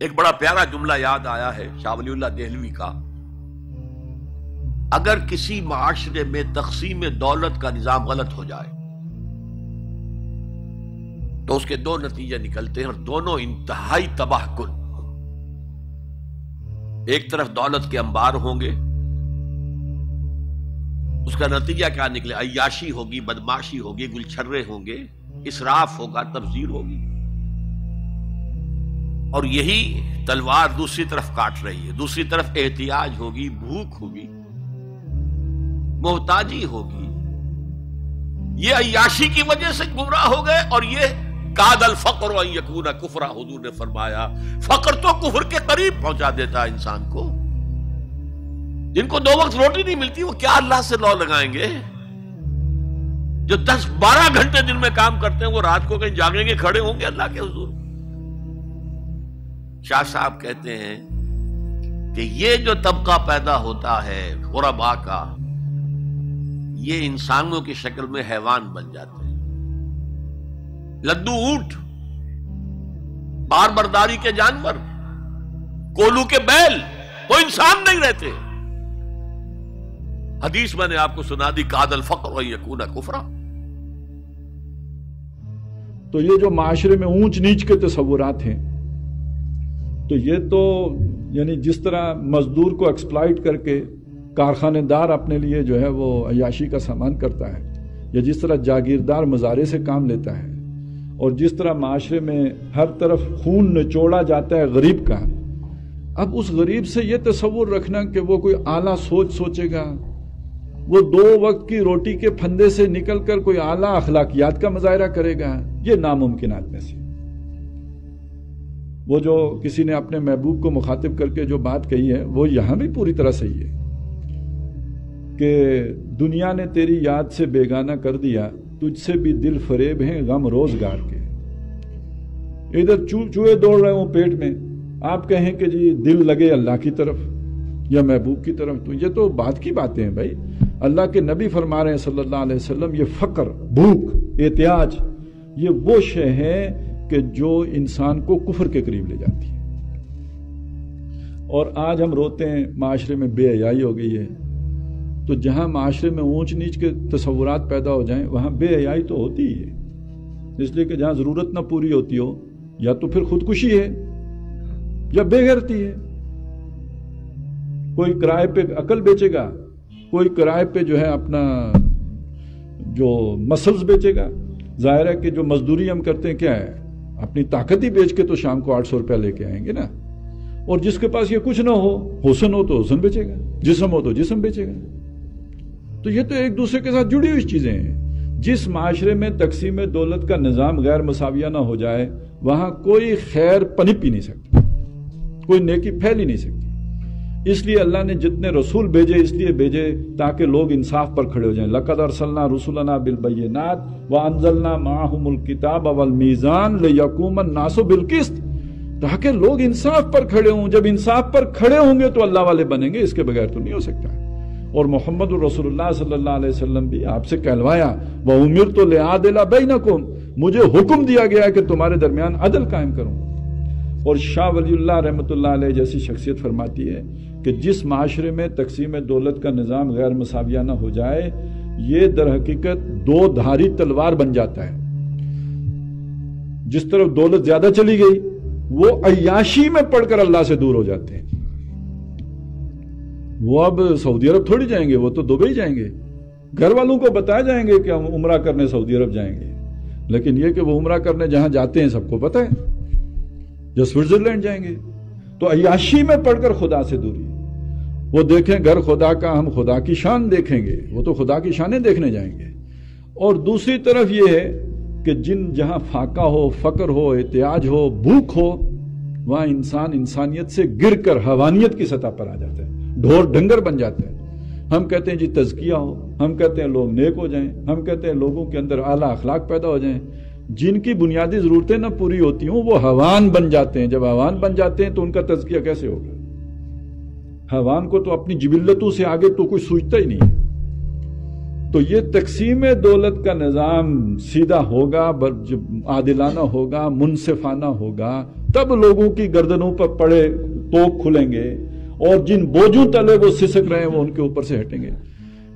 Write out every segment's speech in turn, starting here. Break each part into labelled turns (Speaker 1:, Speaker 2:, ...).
Speaker 1: ایک بڑا پیارا جملہ یاد آیا ہے شاہ ولی اللہ دہلوی کا، اگر کسی معاشرے میں تقسیم دولت کا نظام غلط ہو جائے تو اس کے دو نتیجے نکلتے ہیں اور دونوں انتہائی تباہ کن۔ ایک طرف دولت کے انبار ہوں گے، اس کا نتیجہ کیا نکلے؟ عیاشی ہوگی، بدماشی ہوگی، گلچھرے ہوں گے، اسراف ہوگا، تبذیر ہوگی، اور یہی تلوار دوسری طرف کاٹ رہی ہے۔ دوسری طرف احتیاج ہوگی، بھوک ہوگی، محتاجی ہوگی۔ یہ عیاشی کی وجہ سے گمراہ ہو گئے، اور یہ کاد الفقر ان یکون کفرا، حضور نے فرمایا فقر تو کفر کے قریب پہنچا دیتا ہے انسان کو۔ جن کو 2 وقت روٹی نہیں ملتی وہ کیا اللہ سے لو لگائیں گے؟ جو 10-12 گھنٹے دن میں کام کرتے ہیں وہ رات کو کہیں جاگیں گے، کھڑے ہوں گے اللہ کے حضور؟ شاہ صاحب کہتے ہیں کہ یہ جو طبقہ پیدا ہوتا ہے غربا کا، یہ انسانوں کی شکل میں حیوان بن جاتے ہیں، لدو اونٹ، بار برداری کے جانور، کولو کے بیل، وہ انسان نہیں رہتے۔ حدیث میں نے آپ کو سنا دی، کاد الفقر ان یکون کفرا۔
Speaker 2: تو یہ جو معاشرے میں اونچ نیچ کے تصورات ہیں، تو یہ تو یعنی جس طرح مزدور کو ایکسپلائٹ کر کے کارخانے دار اپنے لیے جو ہے وہ عیاشی کا سامان کرتا ہے، یا جس طرح جاگیردار مزارے سے کام لیتا ہے، اور جس طرح معاشرے میں ہر طرف خون نچوڑا جاتا ہے غریب کا، اب اس غریب سے یہ تصور رکھنا کہ وہ کوئی اعلیٰ سوچ سوچے گا، وہ 2 وقت کی روٹی کے پھندے سے نکل کر کوئی اعلیٰ اخلاقیات کا مظاہرہ کرے گا، یہ ناممکنات میں سے۔ وہ جو کسی نے اپنے محبوب کو مخاطب کر کے جو بات کہی ہے وہ یہاں بھی پوری طرح صحیح ہے کہ دنیا نے تیری یاد سے بیگانہ کر دیا، تجھ سے بھی دل فریب ہیں غم روزگار کے۔ ادھر چوہے دوڑ رہے ہوں پیٹ میں، آپ کہیں کہ جی دل لگے اللہ کی طرف یا محبوب کی طرف، تو یہ تو بات کی باتیں ہیں بھائی۔ اللہ کے نبی فرما رہے ہیں صلی اللہ علیہ وسلم، یہ فقر، بھوک، احتیاج، یہ وہ شے ہے کہ جو انسان کو کفر کے قریب لے جاتی ہے۔ اور آج ہم روتے ہیں معاشرے میں بے حیائی ہو گئی ہے، تو جہاں معاشرے میں اونچ نیچ کے تصورات پیدا ہو جائیں وہاں بے حیائی تو ہوتی ہی ہے، اس لیے کہ جہاں ضرورت نہ پوری ہوتی ہو یا تو پھر خودکشی ہے یا بے غیرتی ہے۔ کوئی کرائے پہ عقل بیچے گا، کوئی کرائے پہ جو ہے اپنا جو مسلز بیچے گا۔ ظاہر ہے کہ جو مزدوری ہم کرتے ہیں کیا ہے، اپنی طاقت ہی بیچ کے تو شام کو 800 روپیہ لے کے آئیں گے نا۔ اور جس کے پاس یہ کچھ نہ ہو، حسن ہو تو حسن بیچے گا، جسم ہو تو جسم بیچے گا۔ تو یہ تو ایک دوسرے کے ساتھ جڑی ہوئی چیزیں ہیں۔ جس معاشرے میں تقسیم دولت کا نظام غیر مساویہ نہ ہو جائے وہاں کوئی خیر پنپ ہی نہیں سکتی، کوئی نیکی پھیل ہی نہیں سکتی۔ اس لیے اللہ نے جتنے رسول بھیجے اس لیے بھیجے تاکہ لوگ انصاف پر کھڑے ہو جائیں۔ لَقَدْ أَرْسَلْنَا رُسُلَنَا بِالْبَيِّنَاتِ وَأَنزَلْنَا مَعَهُمُ الْكِتَابَ وَالْمِيزَانَ لِيَقُومَ النَّاسُ بِالْقِسْطِ، تاکہ لوگ انصاف پر کھڑے ہوں۔ جب انصاف پر کھڑے ہوں گے تو اللہ والے بنیں گے، اس کے بغیر تو نہیں ہو سکتا۔ اور محمد رسول اللہ صلی اللہ علیہ وسلم بھی آپ سے کہلوایا، وَأُمِرْتُ لِأَعْدِلَ بَيْنَكُمْ، مجھے حکم دیا گیا ہے کہ تمہارے درمیان عدل قائم کروں۔ اور شاہ ولی اللہ رحمۃ اللہ علیہ جیسی شخصیت فرماتی ہے کہ جس معاشرے میں تقسیم دولت کا نظام غیر مساویہ نہ ہو جائے یہ در حقیقت 2 دھاری تلوار بن جاتا ہے۔ جس طرف دولت زیادہ چلی گئی وہ عیاشی میں پڑ کر اللہ سے دور ہو جاتے ہیں۔ وہ اب سعودی عرب تھوڑی جائیں گے، وہ تو دبئی جائیں گے۔ گھر والوں کو بتایا جائیں گے کہ ہم عمرہ کرنے سعودی عرب جائیں گے، لیکن یہ کہ وہ عمرہ کرنے جہاں جاتے ہیں سب کو پتہ ہے، جو سوئٹزرلینڈ جائیں گے۔ تو عیاشی میں پڑھ کر خدا سے دوری۔ وہ دیکھیں گھر خدا کا، ہم خدا کی شان دیکھیں گے، وہ تو خدا کی شانیں دیکھنے جائیں گے۔ اور دوسری طرف یہ ہے کہ جہاں فاقہ ہو، فقر ہو، احتیاج ہو، بھوک ہو، وہاں انسان انسانیت سے گر کر حیوانیت کی سطح پر آ جاتا ہے، ڈھور ڈنگر بن جاتا ہے۔ ہم کہتے ہیں جی تزکیہ ہو، ہم کہتے ہیں لوگ نیک ہو جائیں، ہم کہتے ہیں لوگوں کے اندر اعلیٰ اخلاق پیدا ہو جائیں۔ جن کی بنیادی ضرورتیں نہ پوری ہوتی ہوں وہ حیوان بن جاتے ہیں۔ جب حیوان بن جاتے ہیں تو ان کا تزکیہ کیسے ہوگا؟ حیوان کو تو اپنی جبلتوں سے آگے تو کچھ سوچتا ہی نہیں ہے۔ تو یہ تقسیم دولت کا نظام سیدھا ہوگا، عادلانہ ہوگا، منصفانہ ہوگا، تب لوگوں کی گردنوں پر پڑے توپ کھلیں گے اور جن بوجھوں تلے وہ سسک رہے ہیں وہ ان کے اوپر سے ہٹیں گے.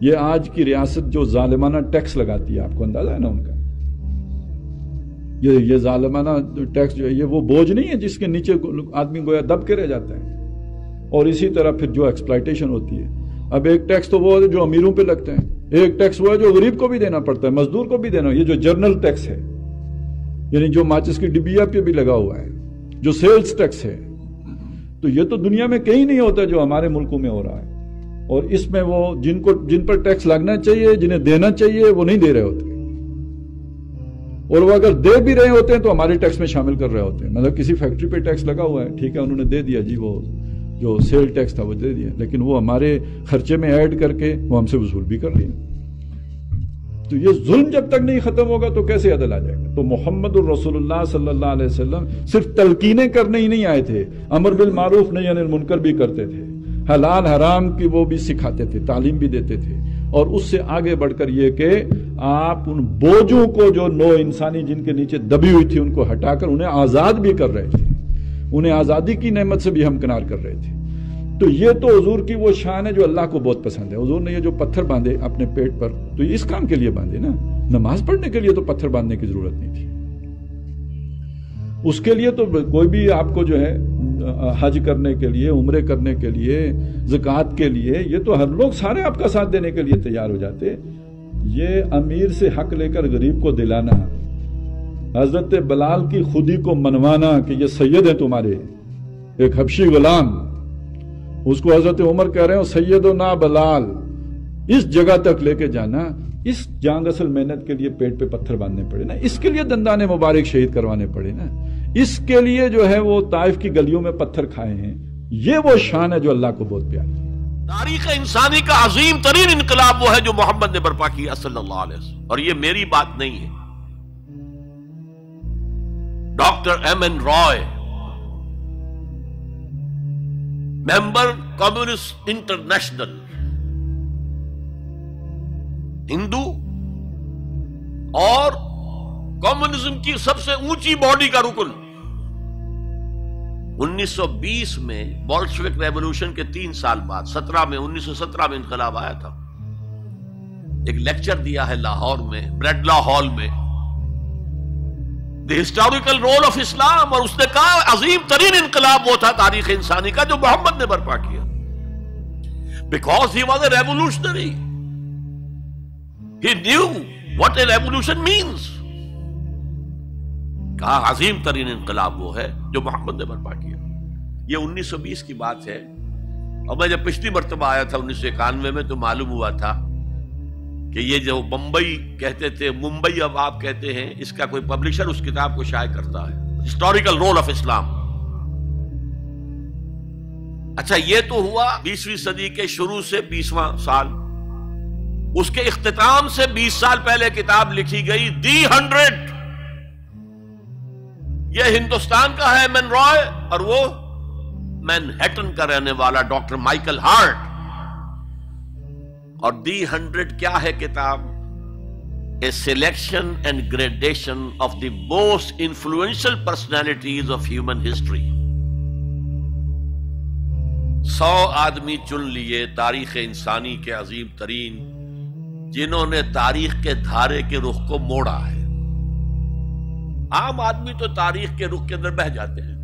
Speaker 2: یہ آج کی ریاست جو ظالمانہ ٹیکس لگاتی ہے، آپ کو اندازہ ہے نا ان کا، یہ ظالمانہ ٹیکس جو ہے یہ وہ بوجھ نہیں ہے جس کے نیچے آدمی گویا دب کے رہ جاتا ہے. اور اسی طرح پھر جو ایکسپلائٹیشن ہوتی ہے، اب ایک ٹیکس تو وہ ہے جو امیروں پہ لگتے ہیں، ایک ٹیکس وہ ہے جو غریب کو بھی دینا پڑتا ہے، مزدور کو بھی دینا. یہ جو جرنل ٹیکس ہے، یعنی جو ماچس کی ڈبیا پہ بھی لگا ہوا ہے، جو سیلز ٹیکس ہے، تو یہ تو دنیا میں کہیں نہیں ہوتا جو ہمارے ملکوں میں ہو رہا ہے. اور اس میں وہ جن پر ٹیکس لگنا چاہیے، جنہیں دینا چاہیے، وہ نہیں دے رہے ہوتے، اور وہ اگر دے بھی رہے ہوتے ہیں تو ہمارے ٹیکس میں شامل کر رہے ہوتے ہیں. مطلب کسی فیکٹری پہ ٹیکس لگا ہوا ہے، ٹھیک ہے، انہوں نے دے دیا جی، وہ جو سیل ٹیکس تھا وہ دے دیا، لیکن وہ ہمارے خرچے میں ایڈ کر کے وہ ہم سے وصول بھی کر لیا. تو یہ ظلم جب تک نہیں ختم ہوگا تو کیسے عدل آ جائے گا؟ تو محمد الرسول اللہ صلی اللہ علیہ وسلم صرف تلقینیں کرنے ہی نہیں آئے تھے، امر بالمعروف نہی عن المنکر بھی کرتے تھے، حلال حرام کی وہ بھی سکھاتے تھے، تعلیم بھی دیتے تھے. اور اس سے آگے بڑھ کر یہ کہ آپ ان بوجھوں کو جو نو انسانی جن کے نیچے دبی ہوئی تھی ان کو ہٹا کر انہیں آزاد بھی کر رہے تھے، انہیں آزادی کی نعمت سے بھی ہمکنار کر رہے تھے. تو یہ تو حضور کی وہ شان ہے جو اللہ کو بہت پسند ہے. حضور نے یہ جو پتھر باندھے اپنے پیٹ پر تو یہ اس کام کے لیے باندھے نا، نماز پڑھنے کے لیے تو پتھر باندھنے کی ضرورت نہیں تھی. اس کے لیے تو کوئی بھی آپ کو جو ہے حج کرنے کے لیے، عمرے کرنے کے لیے، زکوٰۃ کے لیے، یہ تو ہر لوگ سارے آپ کا ساتھ دینے کے لیے تیار ہو جاتے. یہ امیر سے حق لے کر غریب کو دلانا، حضرت بلال کی خودی کو منوانا کہ یہ سید ہیں تمہارے، ایک حبشی غلام، اس کو حضرت عمر کہہ رہے ہیں سیدنا بلال، اس جگہ تک لے کے جانا، اس جان اصل محنت کے لیے پیٹ پہ پتھر باندھنے پڑے نا، اس کے لیے دندان مبارک شہید کروانے پڑے نا، اس کے لیے جو ہے وہ طائف کی گلیوں میں پتھر کھائے ہیں. یہ وہ شان ہے جو اللہ کو بہت پیاری ہے.
Speaker 1: تاریخ انسانی کا عظیم ترین انقلاب وہ ہے جو محمد نے برپا کیا صلی اللہ علیہ وسلم. اور یہ میری بات نہیں ہے، ڈاکٹر ایم این رائے، ممبر کمیونسٹ انٹرنیشنل، ہندو اور کمیونزم کی سب سے اونچی باڈی کا رکن، 1920 میں بولشوک ریولوشن کے 3 سال بعد 1917 میں انقلاب آیا تھا. ایک لیکچر دیا ہے لاہور میں، بریڈلا ہال میں، دی ہسٹوریکل رول آف اسلام، اور اس نے کہا عظیم ترین انقلاب وہ تھا تاریخ انسانی کا جو محمد نے برپا کیا، because he was a revolutionary, he knew what a revolution means. کہا عظیم ترین انقلاب وہ ہے جو محمد نے برپا کیا. یہ 1920 کی بات ہے. اور میں جب پچھلی مرتبہ آیا تھا 1991 میں تو معلوم ہوا تھا کہ یہ جو بمبئی کہتے تھے، ممبئی اب آپ کہتے ہیں، اس کا کوئی پبلشر اس کتاب کو شائع کرتا ہے، ہسٹوریکل رول آف اسلام. اچھا، یہ تو ہوا 20ویں صدی کے شروع سے 20واں سال. اس کے اختتام سے 20 سال پہلے کتاب لکھی گئی دی 100. یہ ہندوستان کا ہے مین رائے، اور وہ مینہٹن کا رہنے والا ڈاکٹر مائیکل ہارٹ. اور دی 100 کیا ہے کتاب؟ A selection and gradation of the most influential personalities of human history. 100 آدمی چن لیے تاریخ انسانی کے عظیم ترین، جنہوں نے تاریخ کے دھارے کے رخ کو موڑا ہے. عام آدمی تو تاریخ کے رخ کے اندر بہہ جاتے ہیں،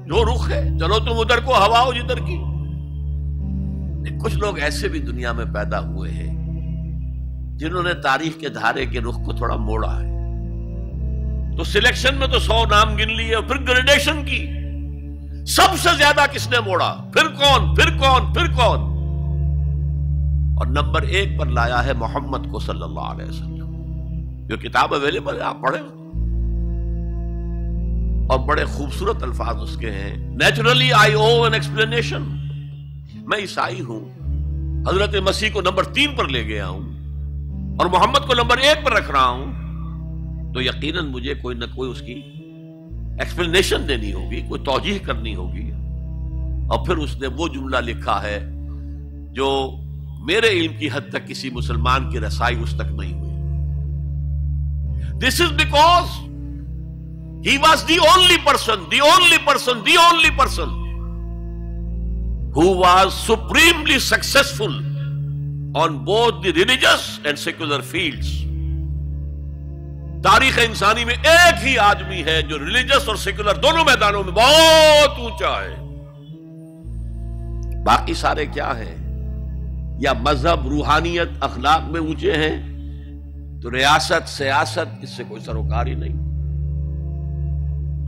Speaker 1: جو رخ ہے چلو تم ادھر کو ہوا ہو جدھر کی. کچھ لوگ ایسے بھی دنیا میں پیدا ہوئے ہیں جنہوں نے تاریخ کے دھارے کے رخ کو تھوڑا موڑا ہے. تو سلیکشن میں تو 100 نام گن لیے، اور پھر گریڈیشن کی سب سے زیادہ کس نے موڑا، پھر کون پھر کون پھر کون، اور نمبر 1 پر لایا ہے محمد کو صلی اللہ علیہ وسلم. جو کتاب اویلیبل ہے آپ پڑھیں، اور بڑے خوبصورت الفاظ اس کے ہیں. Naturally I O an explanation. میں عیسائی ہوں، حضرت مسیح کو نمبر 3 پر لے گیا ہوں اور محمد کو نمبر 1 پر رکھ رہا ہوں، تو یقیناً مجھے کوئی نہ کوئی اس کی ایکسپلینیشن دینی ہوگی، کوئی توجیہ کرنی ہوگی. اور پھر اس نے وہ جملہ لکھا ہے جو میرے علم کی حد تک کسی مسلمان کی رسائی اس تک نہیں ہوئی. This is because He was the only person who was supremely successful on both the religious and secular fields. تاریخ انسانی میں ایک ہی آدمی ہے جو ریلیجس اور سیکولر دونوں میدانوں میں بہت اونچا ہے. باقی سارے کیا ہیں؟ یا مذہب، روحانیت، اخلاق میں اونچے ہیں تو ریاست، سیاست اس سے کوئی سروکار ہی نہیں.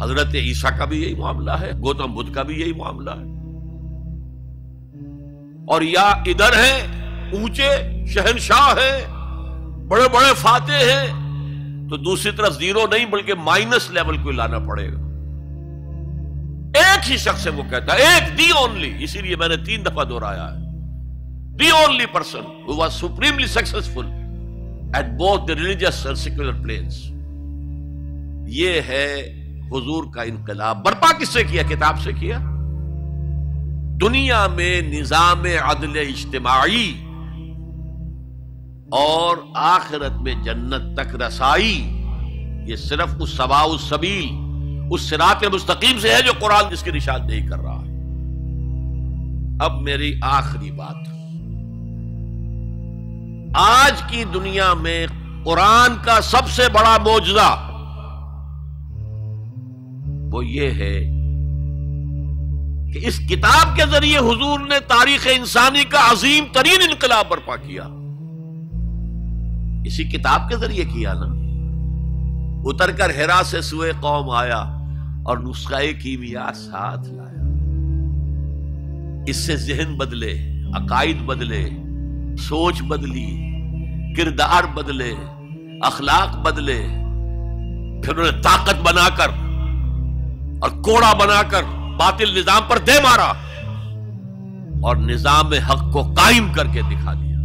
Speaker 1: حضرت عیسیٰ کا بھی یہی معاملہ ہے، گوتم بدھ کا بھی یہی معاملہ ہے. اور یا ادھر ہیں اونچے شہنشاہ ہیں، بڑے بڑے فاتح ہیں، تو دوسری طرف زیرو نہیں بلکہ مائنس لیول کو لانا پڑے گا. ایک ہی شخص ہے، وہ کہتا ہے ایک، دی اونلی. اسی لیے میں نے 3 دفعہ دہرایا ہے، the only person who was supremely successful at both the religious and secular planes. یہ ہے حضور کا انقلاب. برپا کس سے کیا؟ کتاب سے کیا. دنیا میں نظام عدل اجتماعی اور آخرت میں جنت تک رسائی، یہ صرف اس سواء السبیل، اس صراط مستقیم سے ہے جو قرآن جس کی نشاندہی کر رہا ہے. اب میری آخری بات، آج کی دنیا میں قرآن کا سب سے بڑا معجزہ وہ یہ ہے کہ اس کتاب کے ذریعے حضور نے تاریخ انسانی کا عظیم ترین انقلاب برپا کیا. اسی کتاب کے ذریعے کیا نا. اتر کر حرا سے سوئے قوم آیا اور نسخہ کیمیا ساتھ لایا. اس سے ذہن بدلے، عقائد بدلے، سوچ بدلی، کردار بدلے، اخلاق بدلے. پھر انہوں نے طاقت بنا کر اور کوڑا بنا کر باطل نظام پر دے مارا اور نظام حق کو قائم کر کے دکھا دیا.